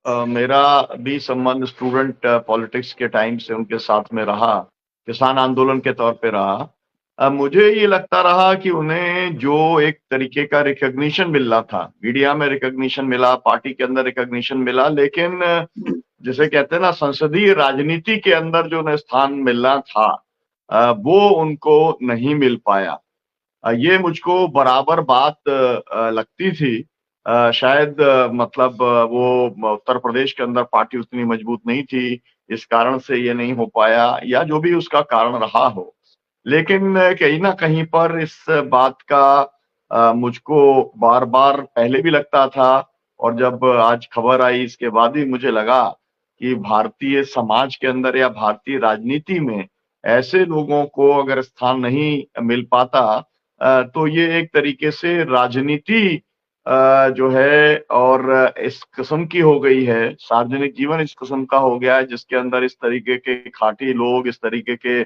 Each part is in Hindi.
मेरा भी संबंध स्टूडेंट पॉलिटिक्स के टाइम से उनके साथ में रहा, किसान आंदोलन के तौर पे रहा। मुझे ये लगता रहा कि उन्हें जो एक तरीके का रिकॉग्निशन मिल रहा था, मीडिया में रिकॉग्निशन मिला, पार्टी के अंदर रिकॉग्निशन मिला, लेकिन जिसे कहते हैं ना संसदीय राजनीति के अंदर जो उन्हें स्थान मिलना था, वो उनको नहीं मिल पाया। ये मुझको बराबर बात लगती थी। शायद मतलब वो उत्तर प्रदेश के अंदर पार्टी उतनी मजबूत नहीं थी, इस कारण से ये नहीं हो पाया या जो भी उसका कारण रहा हो। लेकिन कहीं न कहीं पर इस बात का मुझको बार-बार पहले भी लगता था और जब आज खबर आई इसके बाद ही मुझे लगा कि भारतीय समाज के अंदर या भारतीय राजनीति में ऐसे लोगों को अगर स्थान नहीं मिल पाता तो ये एक तरीके से राजनीति जो है और इस किस्म की हो गई है, सार्वजनिक जीवन इस किस्म का हो गया है जिसके अंदर इस तरीके के खाटी लोग, इस तरीके के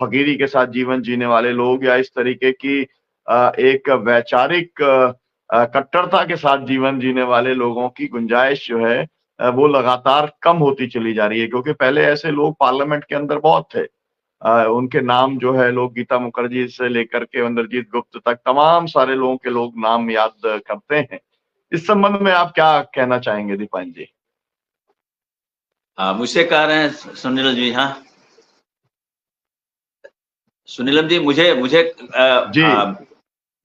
फकीरी के साथ जीवन जीने वाले लोग या इस तरीके की एक वैचारिक कट्टरता के साथ जीवन जीने वाले लोगों की गुंजाइश जो है वो लगातार कम होती चली जा रही है क्योंकि पहले ऐसे लोग पार्लियामेंट के अंदर बहुत थे। उनके नाम जो है लोग गीता मुखर्जी से लेकर के इंद्रजीत गुप्त तक तमाम सारे लोगों के लोग नाम याद करते हैं। इस संबंध में आप क्या कहना चाहेंगे दीपान जी? मुझसे कह रहे हैं सुनील जी? हाँ सुनीलम जी, मुझे मुझे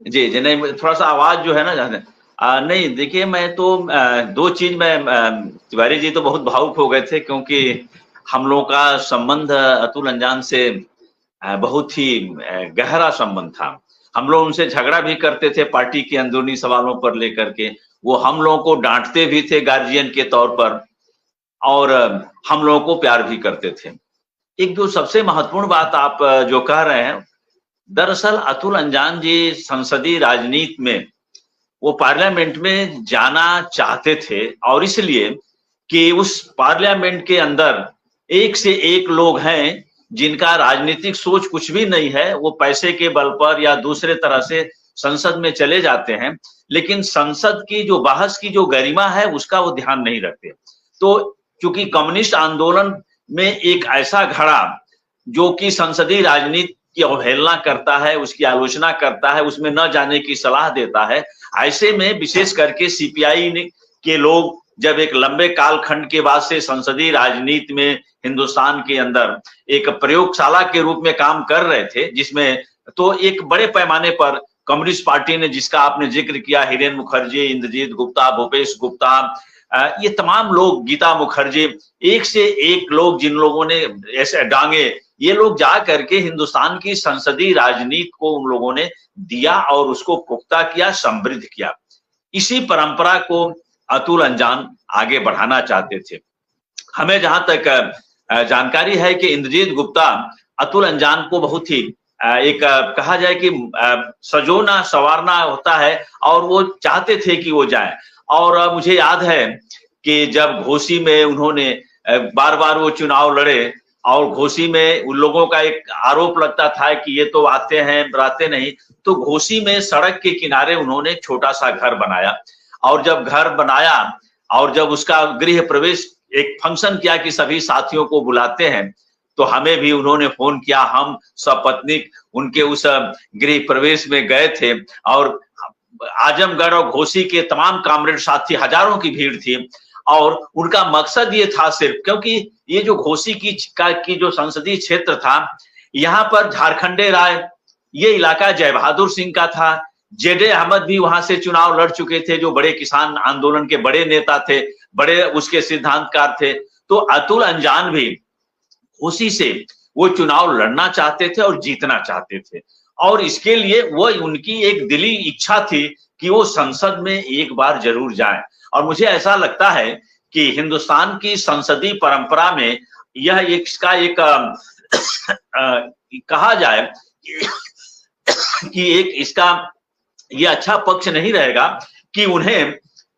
जी नहीं, थोड़ा सा आवाज जो है ना नहीं देखिए, मैं तो दो चीज में तिवारी जी तो बहुत भावुक हो गए थे क्योंकि हम लोगों का संबंध अतुल अंजान से बहुत ही गहरा संबंध था। हम लोग उनसे झगड़ा भी करते थे पार्टी के अंदरूनी सवालों पर लेकर के, वो हम लोगों को डांटते भी थे गार्जियन के तौर पर और हम लोगों को प्यार भी करते थे। एक जो सबसे महत्वपूर्ण बात आप जो कह रहे हैं, दरअसल अतुल अंजान जी संसदीय राजनीति में वो पार्लियामेंट में जाना चाहते थे और इसलिए कि उस पार्लियामेंट के अंदर एक से एक लोग हैं जिनका राजनीतिक सोच कुछ भी नहीं है, वो पैसे के बल पर या दूसरे तरह से संसद में चले जाते हैं, लेकिन संसद की जो बहस की जो गरिमा है उसका वो ध्यान नहीं रखते। तो क्योंकि कम्युनिस्ट आंदोलन में एक ऐसा घड़ा जो कि संसदीय राजनीति की अवहेलना करता है, उसकी आलोचना करता है, उसमें न जाने की सलाह देता है, ऐसे में विशेष करके सीपीआई के लोग जब एक लंबे कालखंड के बाद से संसदीय राजनीति में हिंदुस्तान के अंदर एक प्रयोगशाला के रूप में काम कर रहे थे, जिसमें तो एक बड़े पैमाने पर कम्युनिस्ट पार्टी ने, जिसका आपने जिक्र किया, हिरेन मुखर्जी, इंद्रजीत गुप्ता, भूपेश गुप्ता, ये तमाम लोग, गीता मुखर्जी, एक से एक लोग जिन लोगों ने ऐसे डांगे, ये लोग जा करके हिंदुस्तान की संसदीय राजनीति को उन लोगों ने दिया और उसको पुख्ता किया, समृद्ध किया। इसी परंपरा को अतुल अंजान आगे बढ़ाना चाहते थे। हमें जहां तक जानकारी है कि इंद्रजीत गुप्ता अतुल अंजान को बहुत ही एक कहा जाए कि सजोना संवारना होता है और वो चाहते थे कि वो जाए। और मुझे याद है कि जब घोसी में उन्होंने बार बार वो चुनाव लड़े और घोसी में उन लोगों का एक आरोप लगता था कि ये तो आते हैं रहते नहीं, तो घोसी में सड़क के किनारे उन्होंने छोटा सा घर बनाया और जब घर बनाया और जब उसका गृह प्रवेश एक फंक्शन किया कि सभी साथियों को बुलाते हैं, तो हमें भी उन्होंने फोन किया, हम सपत्नीक उनके उस गृह प्रवेश में गए थे और आजमगढ़ और घोसी के तमाम कामरेड साथी, हजारों की भीड़ थी और उनका मकसद ये था सिर्फ, क्योंकि ये जो घोसी की जो संसदीय क्षेत्र था, यहाँ पर झारखंडे राय, ये इलाका जय बहादुर सिंह का था, जेडे अहमद भी वहां से चुनाव लड़ चुके थे, जो बड़े किसान आंदोलन के बड़े नेता थे, बड़े उसके सिद्धांतकार थे। तो अतुल अंजान भी घोसी से वो चुनाव लड़ना चाहते थे और जीतना चाहते थे और इसके लिए वो उनकी एक दिली इच्छा थी कि वो संसद में एक बार जरूर जाएं। और मुझे ऐसा लगता है कि हिंदुस्तान की संसदीय परंपरा में यह इसका एक कहा जाए कि एक इसका ये अच्छा पक्ष नहीं रहेगा कि उन्हें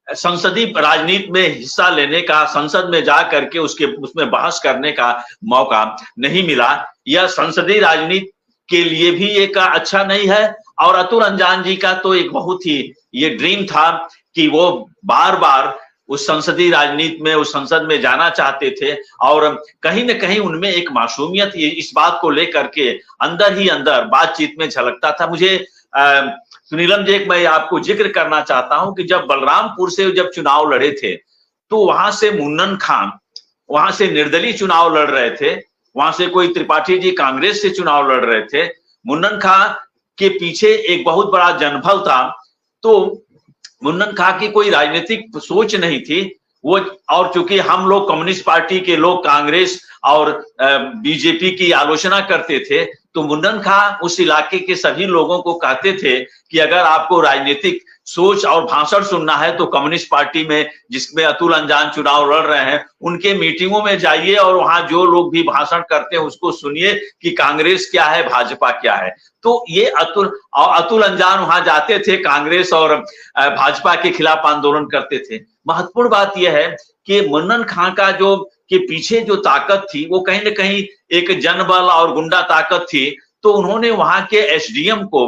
संसदीय राजनीति में हिस्सा लेने का, संसद में जा करके उसमें बहस करने का मौका नहीं मिला। यह संसदीय राजनीति के लिए भी एक अच्छा नहीं है और अतुल अंजान जी का तो एक बहुत ही ये ड्रीम था कि वो बार बार उस संसदीय राजनीति में, उस संसद में जाना चाहते थे और कहीं न कहीं उनमें एक मासूमियत इस बात को लेकर के अंदर ही अंदर बातचीत में झलकता था। मुझे सुनीलम जी, एक मैं आपको जिक्र करना चाहता हूं कि जब बलरामपुर से जब चुनाव लड़े थे तो वहां से मुन्नन खान वहां से निर्दलीय चुनाव लड़ रहे थे, वहां से कोई त्रिपाठी जी कांग्रेस से चुनाव लड़ रहे थे। मुन्नन खान के पीछे एक बहुत बड़ा जनबल था। तो मुन्नन खान की कोई राजनीतिक सोच नहीं थी वो, और चूंकि हम लोग कम्युनिस्ट पार्टी के लोग कांग्रेस और बीजेपी की आलोचना करते थे, तो मुन्नन खान उस इलाके के सभी लोगों को कहते थे कि अगर आपको राजनीतिक सोच और भाषण सुनना है तो कम्युनिस्ट पार्टी में, जिसमें अतुल अंजान चुनाव लड़ रहे हैं, उनके मीटिंगों में जाइए और वहां जो लोग भी भाषण करते हैं उसको सुनिए कि कांग्रेस क्या है, भाजपा क्या है। तो ये अतुल अंजान वहां जाते थे, कांग्रेस और भाजपा के खिलाफ आंदोलन करते थे। महत्वपूर्ण बात यह है कि मुन्नन खान का जो के पीछे जो ताकत थी वो कहीं ना कहीं एक जनबल और गुंडा ताकत थी। तो उन्होंने वहां के एसडीएम को,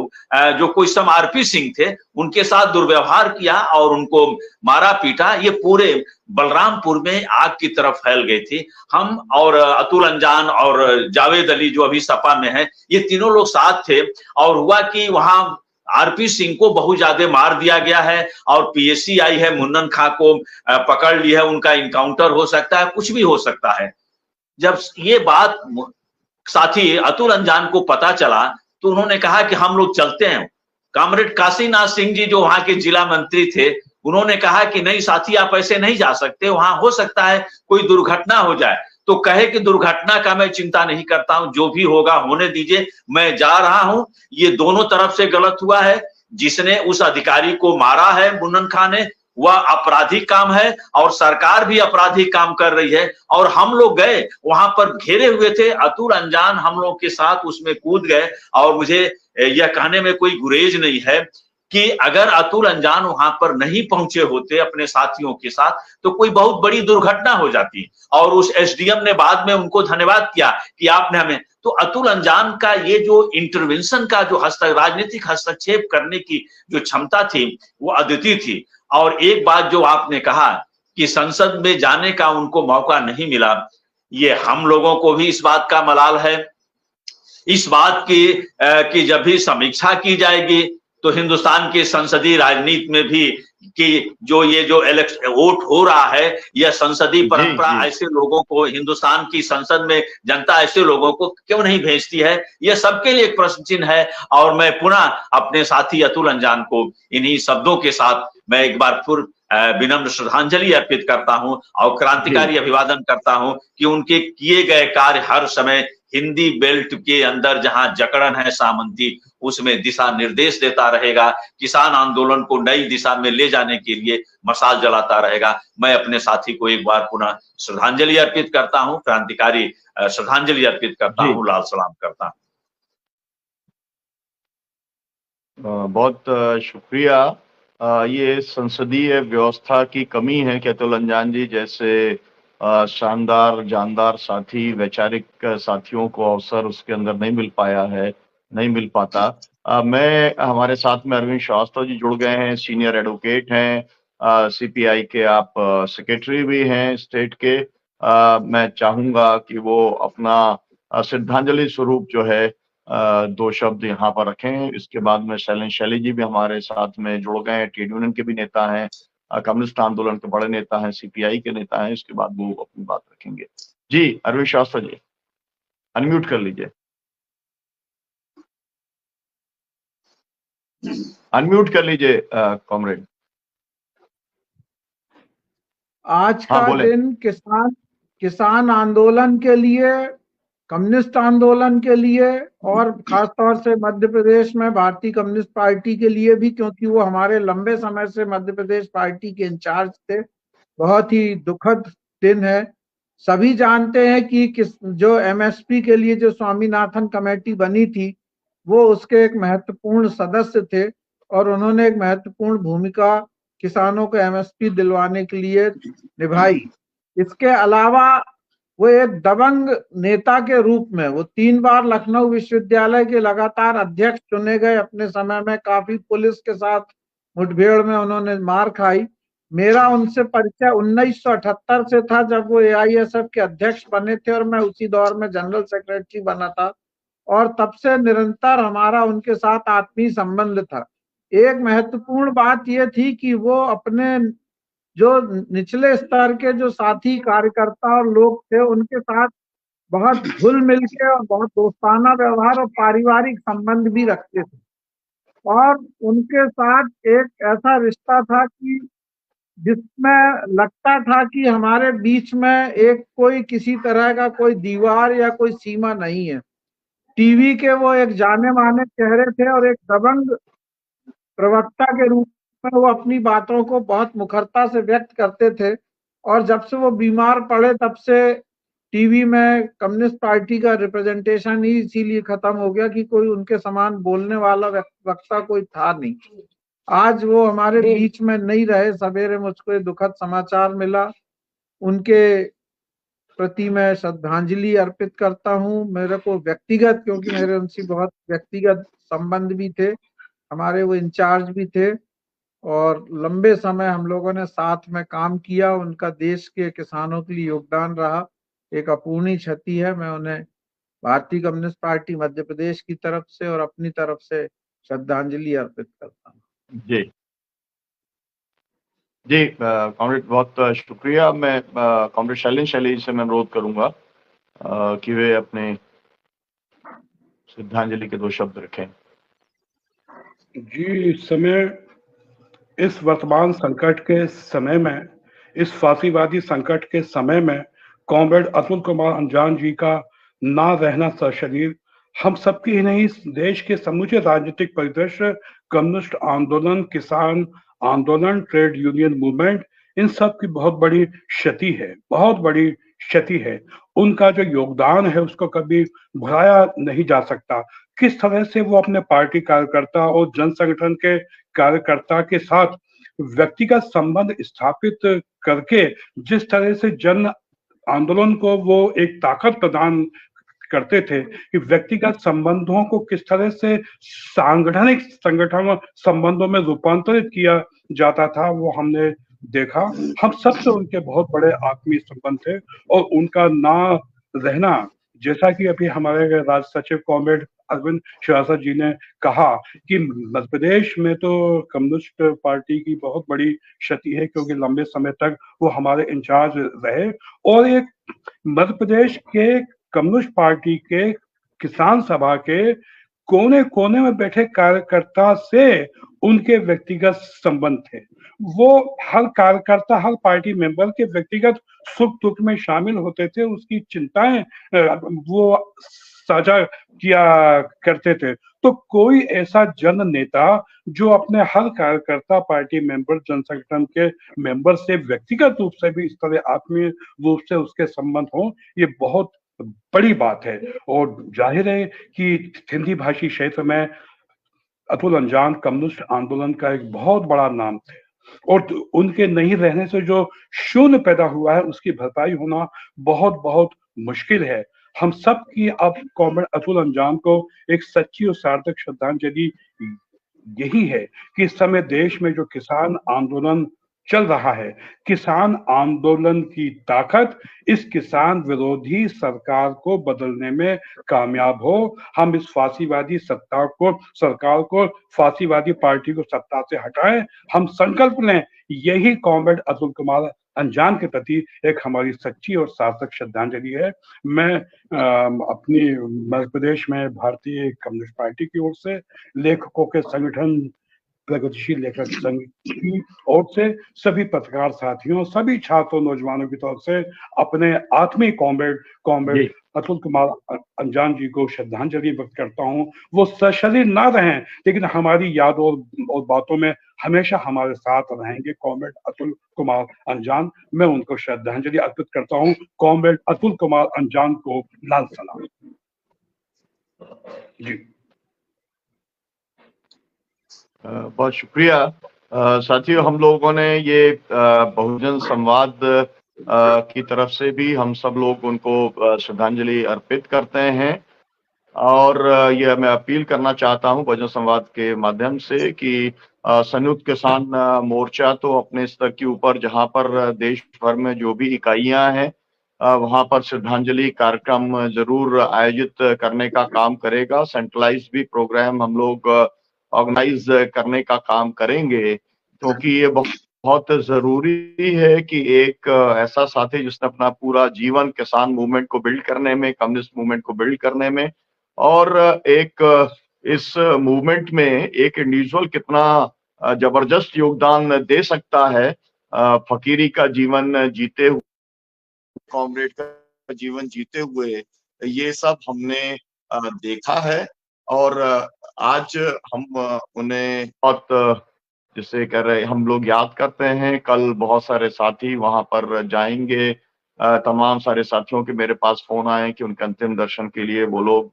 जो कोई सम आरपी सिंह थे, उनके साथ दुर्व्यवहार किया और उनको मारा पीटा। ये पूरे बलरामपुर में आग की तरफ फैल गई थी। हम और अतुल अंजान और जावेद अली जो अभी सपा में है, ये तीनों लोग साथ थे और हुआ कि वहां आरपी सिंह को बहुत ज्यादा मार दिया गया है और पीएससी आई है, मुन्नन खां को पकड़ ली है, उनका इनकाउंटर हो सकता है, कुछ भी हो सकता है। जब ये बात साथी अतुल अंजान को पता चला तो उन्होंने कहा कि हम लोग चलते हैं। कॉमरेड काशीनाथ सिंह जी जो वहां के जिला मंत्री थे, उन्होंने कहा कि नहीं साथी, आप ऐसे नहीं जा सकते, वहां हो सकता है कोई दुर्घटना हो जाए। तो कहे कि दुर्घटना का मैं चिंता नहीं करता हूं, जो भी होगा होने दीजिए, मैं जा रहा हूं। ये दोनों तरफ से गलत हुआ है। जिसने उस अधिकारी को मारा है मुन्नन खान ने, वह आपराधिक काम है और सरकार भी आपराधिक काम कर रही है। और हम लोग गए, वहां पर घेरे हुए थे, अतुल अंजान हम लोग के साथ उसमें कूद गए। और मुझे यह कहने में कोई गुरेज नहीं है कि अगर अतुल अंजान वहां पर नहीं पहुंचे होते अपने साथियों के साथ तो कोई बहुत बड़ी दुर्घटना हो जाती। और उस एसडीएम ने बाद में उनको धन्यवाद किया कि आपने हमें। तो अतुल अंजान का ये जो इंटरवेंशन का जो राजनीतिक हस्तक्षेप करने की जो क्षमता थी वो अद्वितीय थी। और एक बात जो आपने कहा कि संसद में जाने का उनको मौका नहीं मिला, ये हम लोगों को भी इस बात का मलाल है। इस बात की कि जब भी समीक्षा की जाएगी तो हिंदुस्तान के संसदीय राजनीति में भी कि जो ये जो वोट हो रहा है, यह संसदीय परंपरा ऐसे लोगों को, हिंदुस्तान की संसद में जनता ऐसे लोगों को क्यों नहीं भेजती है, यह सबके लिए एक प्रश्न चिन्ह है। और मैं पुनः अपने साथी अतुल अंजान को इन्हीं शब्दों के साथ मैं एक बार फिर विनम्र श्रद्धांजलि अर्पित करता हूं और क्रांतिकारी अभिवादन करता हूं कि उनके किए गए कार्य हर समय हिंदी बेल्ट के अंदर जहां जकड़न है सामंती, उसमें दिशा निर्देश देता रहेगा, किसान आंदोलन को नई दिशा में ले जाने के लिए मशाल जलाता रहेगा। मैं अपने साथी को एक बार पुनः श्रद्धांजलि अर्पित करता हूं, क्रांतिकारी श्रद्धांजलि अर्पित करता हूं, लाल सलाम करता हूं। बहुत शुक्रिया। ये संसदीय व्यवस्था की कमी है कि अतुल अंजान जी जैसे शानदार जानदार साथी, वैचारिक साथियों को अवसर उसके अंदर नहीं मिल पाया है, नहीं मिल पाता। मैं हमारे साथ में अरविंद श्रीवास्तव जी जुड़ गए हैं, सीनियर एडवोकेट हैं, सीपीआई के आप सेक्रेटरी भी हैं स्टेट के। मैं चाहूंगा कि वो अपना श्रद्धांजलि स्वरूप जो है दो शब्द यहाँ पर रखें। इसके बाद में शैली जी भी हमारे साथ में जुड़ गए हैं, ट्रेड यूनियन के भी नेता हैं, कम्युनिस्ट आंदोलन के बड़े नेता हैं, सीपीआई के नेता हैं। इसके बाद वो अपनी बात रखेंगे। जी अरविंद श्रीवास्तव जी, अनम्यूट कर लीजिए, अनम्यूट कर लीजिए कॉमरेड। आज का दिन किसान आंदोलन के लिए, कम्युनिस्ट आंदोलन के लिए और खासतौर से मध्य प्रदेश में भारतीय कम्युनिस्ट पार्टी के लिए भी, क्योंकि वो हमारे लंबे समय से मध्य प्रदेश पार्टी के इंचार्ज थे, बहुत ही दुखद दिन है। सभी जानते हैं कि जो एमएसपी के लिए जो स्वामीनाथन कमेटी बनी थी वो उसके एक महत्वपूर्ण सदस्य थे और उन्होंने एक महत्वपूर्ण भूमिका किसानों को एमएसपी दिलवाने के लिए निभाई। इसके अलावा वो एक दबंग नेता के रूप में वो 3 बार लखनऊ विश्वविद्यालय के लगातार अध्यक्ष चुने गए। अपने समय में काफी पुलिस के साथ मुठभेड़ में उन्होंने मार खाई, मेरा उनसे परिचय 1978 से था, जब वो AISF के अध्यक्ष बने थे और मैं उसी दौर में जनरल सेक्रेटरी बना था, और तब से निरंतर हमारा उनके साथ आत्मीय संबंध था। एक महत्वपूर्ण बात ये थी कि वो अपने जो निचले स्तर के जो साथी कार्यकर्ता और लोग थे, उनके साथ बहुत घुल मिल के और बहुत दोस्ताना व्यवहार और पारिवारिक संबंध भी रखते थे, और उनके साथ एक ऐसा रिश्ता था कि जिसमें लगता था कि हमारे बीच में एक कोई किसी तरह का कोई दीवार या कोई सीमा नहीं है। टीवी के वो एक जाने माने चेहरे थे और एक दबंग प्रवक्ता के रूप में वो अपनी बातों को बहुत मुखरता से व्यक्त करते थे, और जब से वो बीमार पड़े तब से टीवी में कम्युनिस्ट पार्टी का रिप्रेजेंटेशन ही इसीलिए खत्म हो गया कि कोई उनके समान बोलने वाला वक्ता कोई था नहीं। आज वो हमारे बीच में नहीं रहे। सवेरे मुझको ये दुखद समाचार मिला। उनके प्रति मैं श्रद्धांजलि अर्पित करता हूँ। मेरे को व्यक्तिगत, क्योंकि मेरे उनसे बहुत व्यक्तिगत संबंध भी थे, हमारे वो इंचार्ज भी थे और लंबे समय हम लोगों ने साथ में काम किया। उनका देश के किसानों के लिए योगदान रहा, एक अपूर्णीय क्षति है। मैं उन्हें भारतीय कम्युनिस्ट पार्टी मध्य प्रदेश की तरफ से और अपनी तरफ से श्रद्धांजलि अर्पित करता हूँ। जी जी कॉमरेड, बहुत शुक्रिया। मैं कॉमरेड शैलेंद्र से मैं अनुरोध करूंगा कि वे अपने श्रद्धांजलि के 2 शब्द रखें। जी, इस समय, इस वर्तमान संकट के समय में, इस फांसीवादी संकट के समय में कॉमरेड अतुल कुमार अंजान जी का ना रहना सशरीर हम सबकी ही नहीं, देश के समूचे राजनीतिक परिदृश्य, कम्युनिस्ट आंदोलन, किसान आंदोलन, ट्रेड यूनियन मूवमेंट, इन सब की बहुत बड़ी क्षति है, बहुत बड़ी क्षति है। उनका जो योगदान है उसको कभी भुलाया नहीं जा सकता। किस तरह से वो अपने पार्टी कार्यकर्ता और जन संगठन के कार्यकर्ता के साथ व्यक्तिगत संबंध स्थापित करके जिस तरह से जन आंदोलन को वो एक ताकत प्रदान करते थे, कि व्यक्तिगत संबंधों को किस तरह से सांगठनिक संगठन संबंधों में रूपांतरित किया जाता था, वो हमने देखा। हम सबसे उनके बहुत बड़े आत्मीय संबंध थे और उनका ना रहना, जैसा कि अभी हमारे राज्य सचिव कॉमरेड अरविंद श्रीवास्तव जी ने कहा कि मध्य प्रदेश में तो कम्युनिस्ट पार्टी की बहुत बड़ी क्षति है, क्योंकि लंबे समय तक वो हमारे इंचार्ज रहे और एक मध्य प्रदेश के कम्युनिस्ट पार्टी के किसान सभा के कोने कोने में बैठे कार्यकर्ता से उनके व्यक्तिगत संबंध थे। वो हर कार्यकर्ता, हर पार्टी मेंबर के व्यक्तिगत सुख दुख में शामिल होते थे, उसकी चिंताएं वो साझा किया करते थे। तो कोई ऐसा जन नेता जो अपने हर कार्यकर्ता, पार्टी मेंबर, जन संगठन के मेंबर से व्यक्तिगत रूप से भी इस तरह आत्मीय रूप से उसके संबंध हो, ये बहुत बड़ी बात है। और जाहिर है कि हिंदी भाषी क्षेत्र में अतुल अंजान कम्युनिस्ट आंदोलन का एक बहुत बड़ा नाम थे और उनके नहीं रहने से जो शून्य पैदा हुआ है उसकी भरपाई होना बहुत बहुत मुश्किल है। हम सब की अब कॉमरेड अतुल अंजान को एक सच्ची और सार्थक श्रद्धांजलि यही है कि इस समय देश में जो किसान आंदोलन चल रहा है, किसान आंदोलन की ताकत इस किसान विरोधी सरकार को बदलने में कामयाब हो। हम इस फांसीवादी सरकार को, फांसीवादी पार्टी को सत्ता से हटाएं। हम संकल्प लें। यही कॉमरेड अतुल कुमार अंजान के प्रति एक हमारी सच्ची और सार्थक श्रद्धांजलि है। मैं अपनी मध्य प्रदेश में भारतीय कम्युनिस्ट पार्टी की ओर से, लेखकों के संगठन प्रगतिशील लेखक संघ की ओर से, सभी पत्रकार साथियों, सभी छात्रों, नौजवानों की तरफ से अपने आत्मीय कॉमरेड अतुल कुमार अंजान जी को श्रद्धांजलि व्यक्त करता हूं। वो सशरीर ना रहें, लेकिन हमारी याद और बातों में हमेशा हमारे साथ रहेंगे कॉमरेड अतुल कुमार अंजान। मैं उनको श्रद्धांजलि अर्पित करता हूं। कॉमरेड अतुल कुमार अंजान को लाल सलाम। जी बहुत शुक्रिया। साथियों, हम लोगों ने ये बहुजन संवाद की तरफ से भी हम सब लोग उनको श्रद्धांजलि अर्पित करते हैं और ये मैं अपील करना चाहता हूं बहुजन संवाद के माध्यम से कि संयुक्त किसान मोर्चा तो अपने स्तर के ऊपर जहां पर देश भर में जो भी इकाइयां हैं वहां पर श्रद्धांजलि कार्यक्रम जरूर आयोजित करने का काम करेगा। सेंट्रलाइज भी प्रोग्राम हम लोग ऑर्गेनाइज करने का काम करेंगे, क्योंकि ये बहुत जरूरी है कि एक ऐसा साथी जिसने अपना पूरा जीवन किसान मूवमेंट को बिल्ड करने में, कम्युनिस्ट मूवमेंट को बिल्ड करने में, और एक इस मूवमेंट में एक इंडिविजुअल कितना जबरदस्त योगदान दे सकता है, फकीरी का जीवन जीते हुए, कॉमरेड का जीवन जीते हुए, ये सब हमने देखा है। और आज हम उन्हें बहुत जिसे कह रहे हम लोग याद करते हैं। कल बहुत सारे साथी वहां पर जाएंगे। तमाम सारे साथियों के मेरे पास फोन आए कि उनके अंतिम दर्शन के लिए वो लोग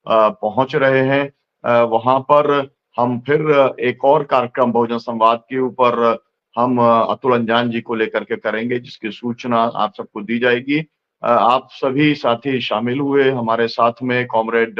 पहुंच रहे हैं। वहां पर हम फिर एक और कार्यक्रम बहुजन संवाद के ऊपर हम अतुल अंजान जी को लेकर के करेंगे, जिसकी सूचना आप सबको दी जाएगी। आप सभी साथी शामिल हुए, हमारे साथ में कॉमरेड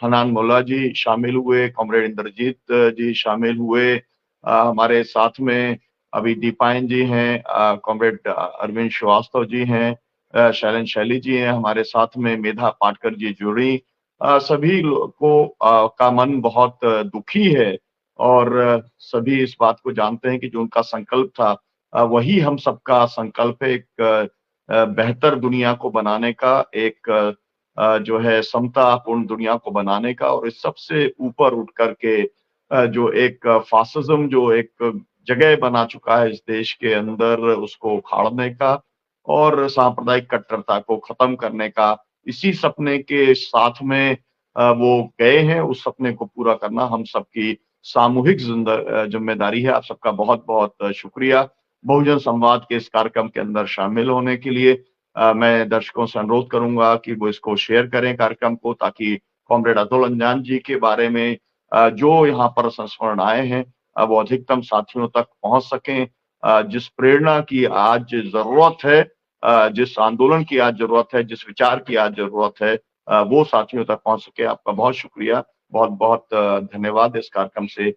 हनान मोल्ला जी शामिल हुए, कॉमरेड इंद्रजीत जी शामिल हुए, हमारे साथ में अभी दीपायन जी हैं, कॉमरेड अरविंद श्रीवास्तव जी हैं, शैलन शैली जी हैं, हमारे साथ में मेधा पाटकर जी जुड़ी। सभी को का मन बहुत दुखी है, और सभी इस बात को जानते हैं कि जो उनका संकल्प था वही हम सबका संकल्प है, एक बेहतर दुनिया को बनाने का, एक जो है समतापूर्ण दुनिया को बनाने का, और इस सबसे ऊपर उठ करके जो एक फासिज्म जो एक जगह बना चुका है इस देश के अंदर, उसको उखाड़ने का और सांप्रदायिक कट्टरता को खत्म करने का, इसी सपने के साथ में वो गए हैं। उस सपने को पूरा करना हम सबकी सामूहिक जिम्मेदारी है। आप सबका बहुत बहुत शुक्रिया बहुजन संवाद के इस कार्यक्रम के अंदर शामिल होने के लिए। मैं दर्शकों से अनुरोध करूंगा कि वो इसको शेयर करें कार्यक्रम को, ताकि कॉमरेड अतुल अंजान जी के बारे में जो यहाँ पर संस्मरण आए हैं वो अधिकतम साथियों तक पहुंच सकें। जिस प्रेरणा की आज जरूरत है, जिस आंदोलन की आज जरूरत है, जिस विचार की आज जरूरत है, वो साथियों तक पहुंच सके। आपका बहुत शुक्रिया, बहुत बहुत धन्यवाद इस कार्यक्रम से